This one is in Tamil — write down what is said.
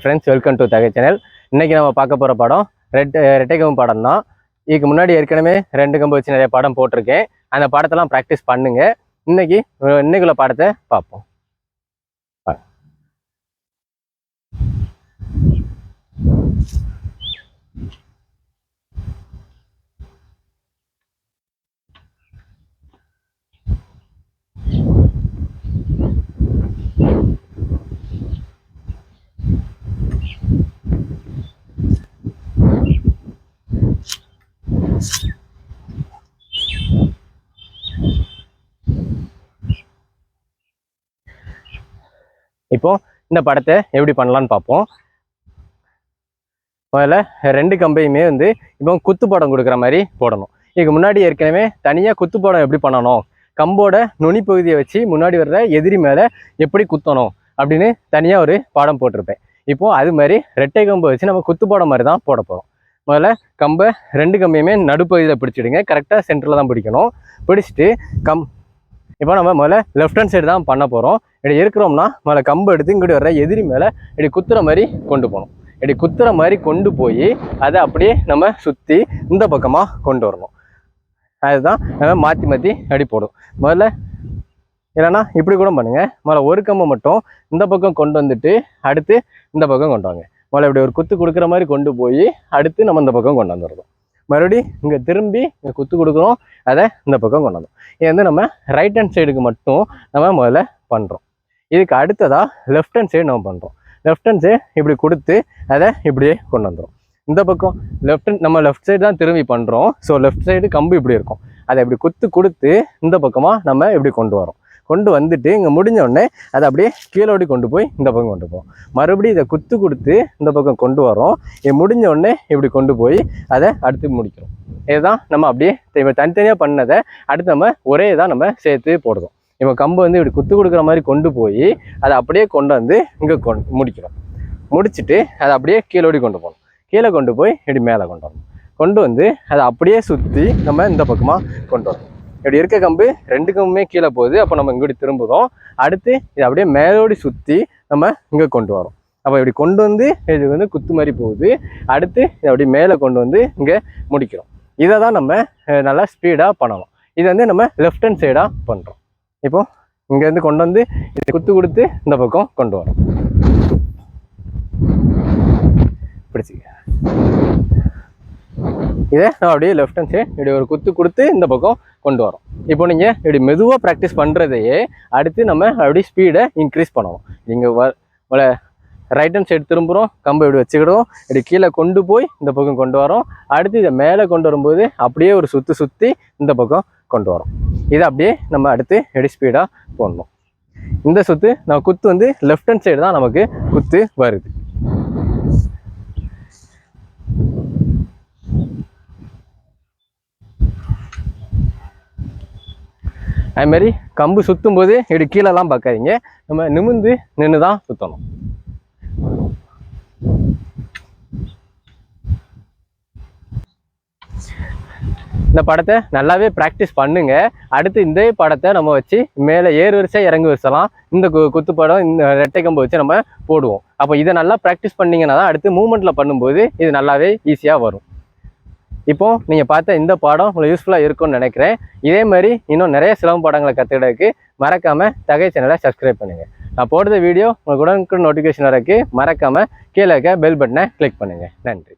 ஃப்ரெண்ட்ஸ், வெல்கம் டு தகை சேனல். இன்றைக்கி நம்ம பார்க்க போகிற படம் ரெட்டை கம்பு படம் தான். இதுக்கு முன்னாடி ஏற்கனவே 2 கம்பு வச்சு நிறைய படம் போட்டிருக்கேன். அந்த படத்தெல்லாம் ப்ராக்டிஸ் பண்ணுங்கள். இன்னைக்குள்ள படத்தை பார்ப்போம். இப்போ இந்த படத்தை எப்படி பண்ணலான்னு பார்ப்போம். முதல்ல 2 கம்பையுமே இப்போ குத்து படம் கொடுக்குற மாதிரி போடணும். இதுக்கு முன்னாடி ஏற்கனவே தனியாக குத்து படம் எப்படி பண்ணணும், கம்போட நுனி பகுதியை வச்சு முன்னாடி வர்ற எதிரி மேலே எப்படி குத்தணும் அப்படின்னு தனியாக ஒரு பாடம் போட்டிருப்பேன். இப்போது அது மாதிரி ரெட்டை கம்பை வச்சு நம்ம குத்து படம் மாதிரி தான் போட போகிறோம். முதல்ல கம்பை 2 கம்பையுமே நடுப்பகுதியில் பிடிச்சிடுங்க. கரெக்டாக சென்டரில் தான் பிடிக்கணும். பிடிச்சிட்டு இப்போ நம்ம முதல்ல லெஃப்ட் ஹேண்ட் சைடு தான் பண்ண போகிறோம். இப்படி இருக்கிறோம்னா முதல்ல கம்பு எடுத்து இங்கிட்டு வர்ற எதிரி மேலே இப்படி குத்துற மாதிரி கொண்டு போகணும். இப்படி குத்துற மாதிரி கொண்டு போய் அதை அப்படியே நம்ம சுற்றி இந்த பக்கமாக கொண்டு வரணும். அதுதான் நம்ம மாற்றி மாற்றி அப்படி போடும். முதல்ல இல்லைன்னா இப்படி கூட பண்ணுங்கள். முதல்ல ஒரு கம்பை மட்டும் இந்த பக்கம் கொண்டு வந்துட்டு அடுத்து இந்த பக்கம் கொண்டு வாங்க. முதல்ல இப்படி ஒரு குத்து கொடுக்குற மாதிரி கொண்டு போய் அடுத்து நம்ம இந்த பக்கம் கொண்டு வந்துடுறோம். மறுபடியும் இங்கே திரும்பி இங்கே குத்து கொடுக்குறோம், அதை இந்த பக்கம் கொண்டு வந்தோம். இது நம்ம ரைட் ஹேண்ட் சைடுக்கு மட்டும் நம்ம முதல்ல பண்ணுறோம். இதுக்கு அடுத்ததாக லெஃப்ட் ஹேண்ட் சைடு நம்ம பண்ணுறோம். லெஃப்ட் ஹேண்ட் சைடு இப்படி கொடுத்து அதை இப்படியே கொண்டு வந்துடும். இந்த பக்கம் நம்ம லெஃப்ட் சைடு தான் திரும்பி பண்ணுறோம். ஸோ லெஃப்ட் சைடு கம்பு இப்படி இருக்கும். அதை இப்படி குத்து கொடுத்து இந்த பக்கமாக நம்ம இப்படி கொண்டு வரோம். கொண்டு வந்துட்டு இங்கே முடிஞ்ச உடனே அதை அப்படியே கீழோடி கொண்டு போய் இந்த பக்கம் கொண்டு போவோம். மறுபடியும் இதை குத்து கொடுத்து இந்த பக்கம் கொண்டு வரோம். இது முடிஞ்ச உடனே இப்படி கொண்டு போய் அதை அடுத்து முடிக்கிறோம். இதுதான் நம்ம அப்படியே இப்போ தனித்தனியாக பண்ணதை அடுத்து நம்ம ஒரே தான் நம்ம சேர்த்து போடுறோம். இப்போ கம்பு இப்படி குத்து கொடுக்குற மாதிரி கொண்டு போய் அதை அப்படியே கொண்டு வந்து இங்கே முடிக்கிறோம். முடிச்சுட்டு அதை அப்படியே கீழோடி கொண்டு போகணும். கீழே கொண்டு போய் இப்படி மேலே கொண்டு வரணும். கொண்டு வந்து அதை அப்படியே சுற்றி நம்ம இந்த பக்கமாக கொண்டு வரணும். இப்படி இருக்க கம்பு 2 கம்புமே கீழே போகுது. அப்போ நம்ம இங்கிட்டு திரும்புகிறோம். அடுத்து இதை அப்படியே மேலோடி சுற்றி நம்ம இங்கே கொண்டு வரோம். அப்போ இப்படி கொண்டு வந்து இது குத்து மாதிரி போகுது. அடுத்து இதை அப்படியே மேலே கொண்டு வந்து இங்கே முடிக்கிறோம். இதை தான் நம்ம நல்லா ஸ்பீடாக பண்ணணும். இது நம்ம லெஃப்ட் ஹேண்ட் சைடாக பண்ணுறோம். இப்போது இங்கேருந்து கொண்டு வந்து இதை குத்து கொடுத்து இந்த பக்கம் கொண்டு வரோம். பிடிச்சிக்க இதை நம்ம அப்படியே லெஃப்ட் ஹேண்ட் சைடு இப்படி ஒரு குத்து கொடுத்து இந்த பக்கம் கொண்டு வரோம். இப்போ நீங்கள் இப்படி மெதுவாக ப்ராக்டிஸ் பண்ணுறதையே அடுத்து நம்ம அப்படி ஸ்பீடை இன்க்ரீஸ் பண்ணணும். நீங்கள் ரைட் ஹேண்ட் சைடு திரும்புகிறோம், கம்பை இப்படி வச்சுக்கிடுவோம், இப்படி கீழே கொண்டு போய் இந்த பக்கம் கொண்டு வரோம். அடுத்து இதை மேலே கொண்டு வரும்போது அப்படியே ஒரு சுற்றி இந்த பக்கம் கொண்டு வரோம். இதை அப்படியே நம்ம அடுத்து எப்படி ஸ்பீடாக போடணும். இந்த நம்ம குத்து லெஃப்ட் ஹேண்ட் சைடு தான் நமக்கு குத்து வருது. அதுமாரி கம்பு சுற்றும் போது இப்படி கீழெல்லாம் பார்க்காதீங்க. நம்ம நின்று தான் சுற்றணும். இந்த படத்தை நல்லாவே ப்ராக்டிஸ் பண்ணுங்க. அடுத்து இந்த படத்தை நம்ம வச்சு மேலே ஏறு வரிசை இறங்கு வரிசைலாம் இந்த குத்து படம் இந்த ரெட்டை கம்பு வச்சு நம்ம போடுவோம். அப்போ இதை நல்லா ப்ராக்டிஸ் பண்ணிங்கன்னா தான் அடுத்து மூமெண்ட்டில் பண்ணும்போது இது நல்லாவே ஈஸியாக வரும். இப்போது நீங்கள் பார்த்த இந்த பாடம் உங்களுக்கு யூஸ்ஃபுல்லாக இருக்கும்னு நினைக்கிறேன். இதே மாதிரி இன்னும் நிறைய சிலம்பு பாடங்களை கற்றுக்கிறதுக்கு மறக்காமல் தகை சேனலை சப்ஸ்கிரைப் பண்ணுங்கள். நான் போடுற வீடியோ உங்களுக்கு உடனுக்குடன் நோட்டிஃபிகேஷன் வரக்கு மறக்காமல் கீழே இருக்க பெல் பட்டனை கிளிக் பண்ணுங்கள். நன்றி.